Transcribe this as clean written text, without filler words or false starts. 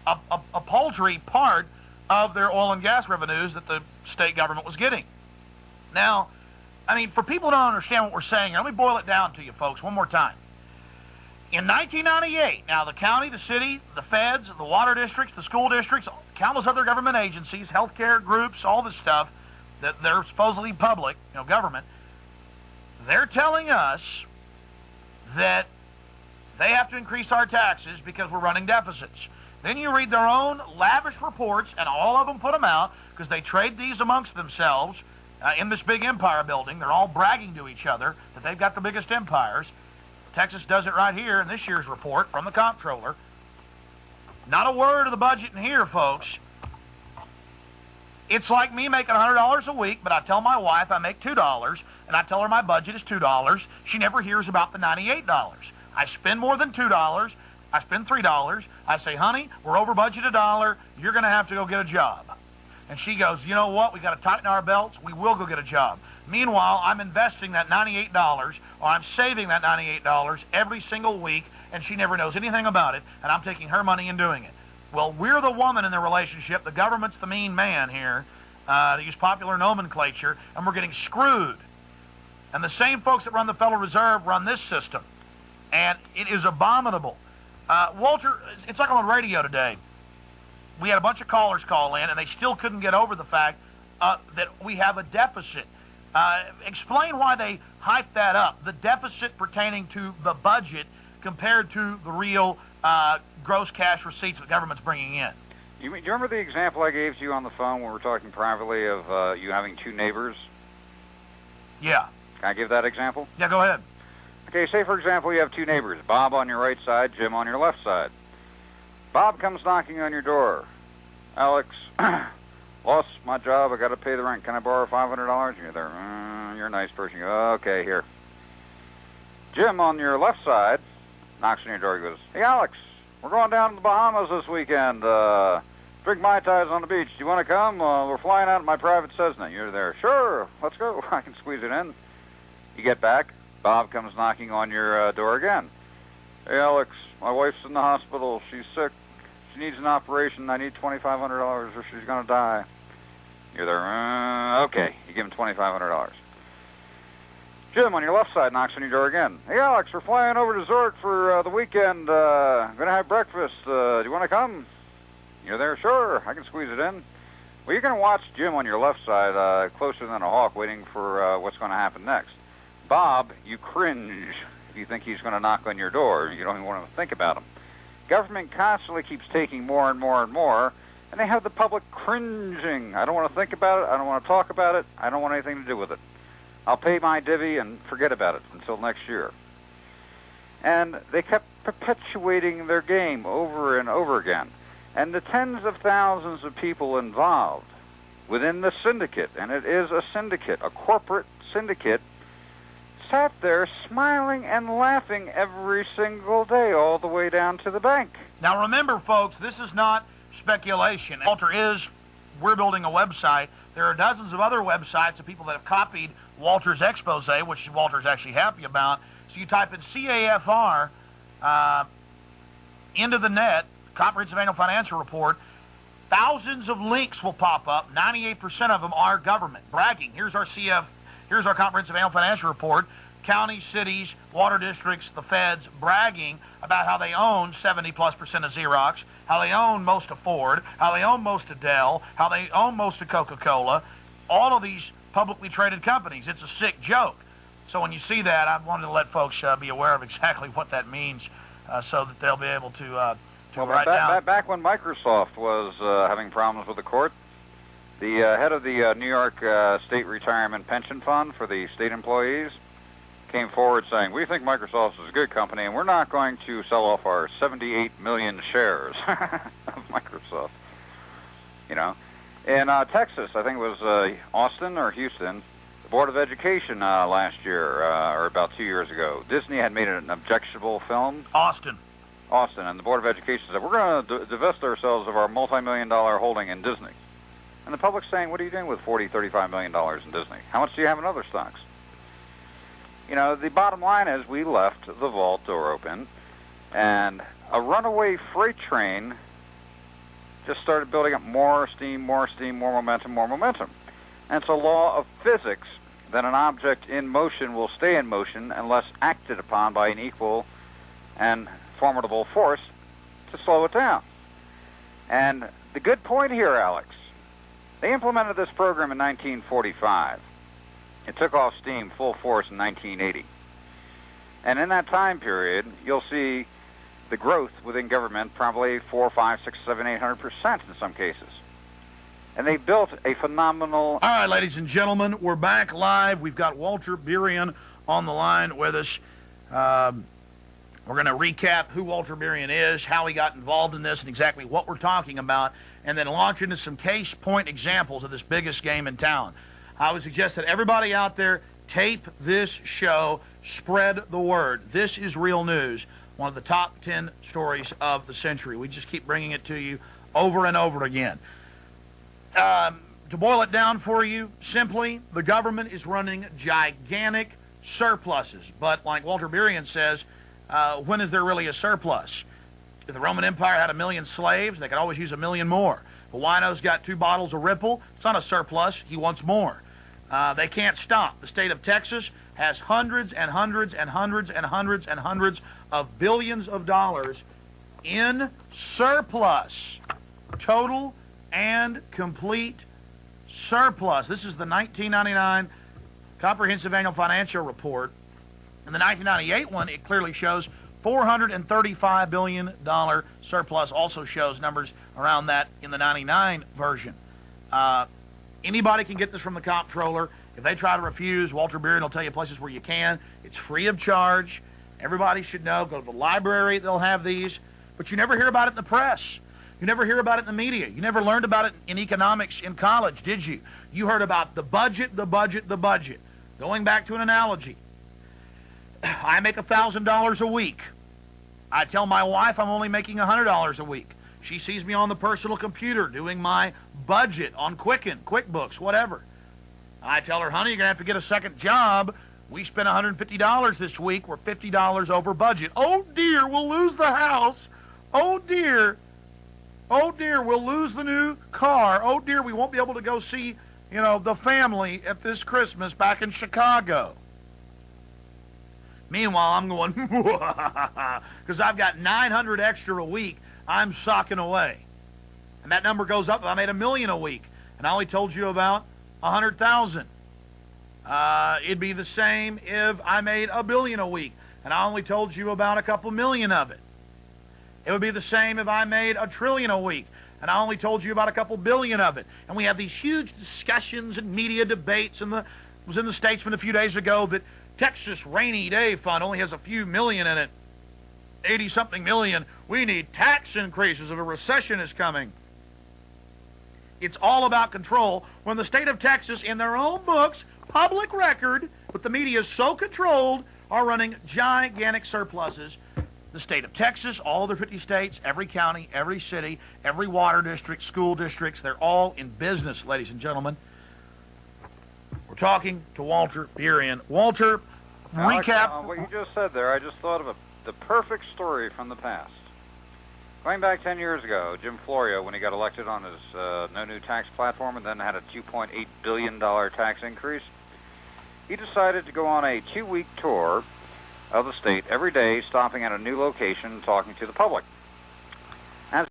a paltry part of their oil and gas revenues that the state government was getting. Now, I mean, for people who don't understand what we're saying here, let me boil it down to you folks one more time. In 1998, now the county, the city, the feds, the water districts, the school districts, countless other government agencies, healthcare groups, all this stuff that they're supposedly public, government, they're telling us that they have to increase our taxes because we're running deficits. Then you read their own lavish reports, and all of them put them out because they trade these amongst themselves in this big empire building. They're all bragging to each other that they've got the biggest empires. Texas does it right here in this year's report from the comptroller. Not a word of the budget in here, folks. It's like me making $100 a week, but I tell my wife I make $2, and I tell her my budget is $2. She never hears about the $98. I spend more than $2. I spend $3. I say, honey, we're over budget $1. You're going to have to go get a job. And she goes, you know what? We got to tighten our belts. We will go get a job. Meanwhile, I'm investing that $98, or I'm saving that $98 every single week, and she never knows anything about it, and I'm taking her money and doing it. Well, we're the woman in the relationship. The government's the mean man here, to use popular nomenclature, and we're getting screwed. And the same folks that run the Federal Reserve run this system, and it is abominable. Walter, it's like on the radio today. We had a bunch of callers call in, and they still couldn't get over the fact that we have a deficit. Explain why they hype that up, the deficit pertaining to the budget compared to the real gross cash receipts the government's bringing in. Do you remember the example I gave to you on the phone when we were talking privately of you having two neighbors? Yeah. Can I give that example? Yeah, go ahead. Okay, say for example you have two neighbors, Bob on your right side, Jim on your left side. Bob comes knocking on your door. Alex, lost my job, I got to pay the rent. Can I borrow $500? You're there. You're a nice person. You go, okay, here. Jim on your left side knocks on your door. He goes, hey, Alex, we're going down to the Bahamas this weekend. Drink Mai Tais on the beach. Do you want to come? We're flying out in my private Cessna. You're there. Sure, let's go. I can squeeze it in. You get back. Bob comes knocking on your door again. Hey, Alex, my wife's in the hospital. She's sick. She needs an operation. I need $2,500 or she's going to die. You're there. Okay. You give him $2,500. Jim on your left side knocks on your door again. Hey, Alex, we're flying over to Zurich for the weekend. Going to have breakfast. Do you want to come? You're there. Sure. I can squeeze it in. Well, you're going to watch Jim on your left side closer than a hawk waiting for what's going to happen next. Bob, you cringe if you think he's going to knock on your door. You don't even want to think about him. Government constantly keeps taking more and more and more, and they have the public cringing. I don't want to think about it. I don't want to talk about it. I don't want anything to do with it. I'll pay my divvy and forget about it until next year. And they kept perpetuating their game over and over again. And the tens of thousands of people involved within the syndicate, and it is a syndicate, a corporate syndicate, sat there smiling and laughing every single day all the way down to the bank. Now remember, folks, this is not speculation. Walter we're building a website. There are dozens of other websites of people that have copied Walter's expose, which Walter's actually happy about. So you type in CAFR into the net, Comprehensive Annual Financial Report, thousands of links will pop up. 98% of them are government bragging. Here's our Comprehensive Annual Financial Report. Counties, cities, water districts, the feds bragging about how they own 70+% of Xerox, how they own most of Ford, how they own most of Dell, how they own most of Coca-Cola, all of these publicly traded companies. It's a sick joke. So when you see that, I wanted to let folks be aware of exactly what that means so that they'll be able to write down. Back when Microsoft was having problems with the court, the head of the New York State Retirement Pension Fund for the state employees came forward saying, we think Microsoft is a good company, and we're not going to sell off our 78 million shares of Microsoft. You know, in Texas, I think it was Austin or Houston, the Board of Education last year, or about 2 years ago, Disney had made an objectionable film. Austin, and the Board of Education said, we're going to divest ourselves of our multi-million-dollar holding in Disney. And the public's saying, what are you doing with $40, $35 million in Disney? How much do you have in other stocks? You know, the bottom line is we left the vault door open, and a runaway freight train just started building up more steam, more momentum, more momentum. And it's a law of physics that an object in motion will stay in motion unless acted upon by an equal and formidable force to slow it down. And the good point here, Alex, they implemented this program in 1945. It took off steam full force in 1980. And in that time period, you'll see the growth within government probably 4, 5, 6, 7, 800% in some cases. And they built a phenomenal... All right, ladies and gentlemen, we're back live. We've got Walter Burian on the line with us. We're going to recap who Walter Burian is, how he got involved in this, and exactly what we're talking about, and then launch into some case point examples of this biggest game in town. I would suggest that everybody out there tape this show, spread the word. This is real news, one of the top 10 stories of the century. We just keep bringing it to you over and over again. To boil it down for you, simply, the government is running gigantic surpluses. But like Walter Burian says, when is there really a surplus? If the Roman Empire had 1 million slaves, they could always use 1 million more. If a wino's got 2 bottles of Ripple, it's not a surplus. He wants more. They can't stop. The state of Texas has hundreds and hundreds and hundreds and hundreds and hundreds of billions of dollars in surplus. Total and complete surplus. This is the 1999 Comprehensive Annual Financial Report. In the 1998 one, it clearly shows $435 billion surplus. Also shows numbers around that in the 99 version. Anybody can get this from the comptroller. If they try to refuse, Walter Burian will tell you places where you can. It's free of charge. Everybody should know. Go to the library, they'll have these. But you never hear about it in the press. You never hear about it in the media. You never learned about it in economics in college, did you? You heard about the budget, the budget, the budget. Going back to an analogy, I make $1,000 a week. I tell my wife I'm only making $100 a week. She sees me on the personal computer doing my budget on Quicken, QuickBooks, whatever. I tell her, honey, you're going to have to get a second job. We spent $150 this week. We're $50 over budget. Oh, dear, we'll lose the house. Oh, dear. Oh, dear, we'll lose the new car. Oh, dear, we won't be able to go see, the family at this Christmas back in Chicago. Meanwhile, I'm going, because I've got 900 extra a week I'm socking away. And that number goes up if I made $1 million a week. And I only told you about 100,000. It'd be the same if I made $1 billion a week. And I only told you about a couple million of it. It would be the same if I made $1 trillion a week. And I only told you about a couple billion of it. And we have these huge discussions and media debates. And was in the Statesman a few days ago that Texas Rainy Day Fund only has a few million in it. 80-something million. We need tax increases if a recession is coming. It's all about control. When the state of Texas, in their own books, public record, but the media is so controlled, are running gigantic surpluses. The state of Texas, all the 50 states, every county, every city, every water district, school districts, they're all in business, ladies and gentlemen. We're talking to Walter Burian. Walter, Alex, recap. What you just said there, I just thought of the perfect story from the past. Going back 10 years ago, Jim Florio, when he got elected on his no new tax platform and then had a $2.8 billion tax increase, he decided to go on a 2-week tour of the state every day, stopping at a new location and talking to the public.